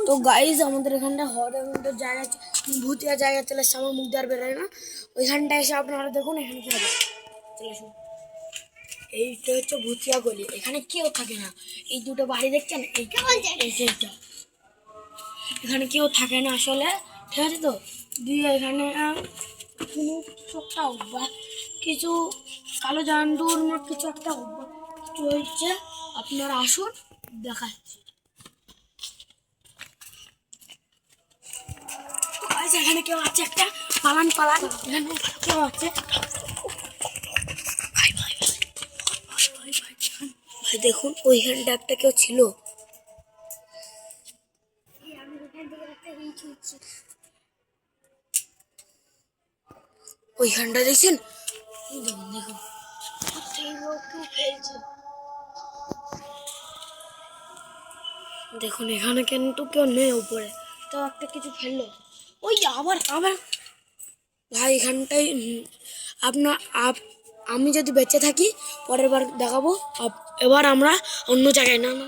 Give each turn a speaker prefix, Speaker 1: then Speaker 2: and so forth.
Speaker 1: তো গাইজ আমাদের এখানটা হরের মধ্যে জায়গা ভূতিয়া জায়গা চলে এসছে, আমার মুখ দিয়ে বেরোয় না। ওইখানটা এসে আপনারা দেখুন এখানে কি হবে। চলে আসুন, এইটা হচ্ছে ভূতিয়া গলি, এখানে কেউ থাকে না। এই দুটো বাড়ি দেখছেন, এইটা এখানে কেউ থাকে না আসলে, ঠিক আছে। তো দিয়ে এখানে কোনো কিছু একটা অভ্যাস, কিছু কালো জান্ডুর কিছু একটা অভ্যাস চলছে। আপনারা আসুন, দেখাচ্ছি। এখানে কেউ আছে, একটা পালান পালান, এখানে কেউ আছে। ভাই ভাই ভাই ভাই ভাই ভাই ভাই দেখুন ওইখানটা একটা কেউ ছিল। ওইখানটা দেখছেন, দেখুন দেখুন দেখুন এখানে কিন্তু কেউ নেই, উপরে তো একটা কিছু ফেললো। ওই আবার আবার ভাই এখানটাই আপনার আমি যদি বেঁচে থাকি পরের বার দেখাবো। এবার আমরা অন্য জায়গায়, না না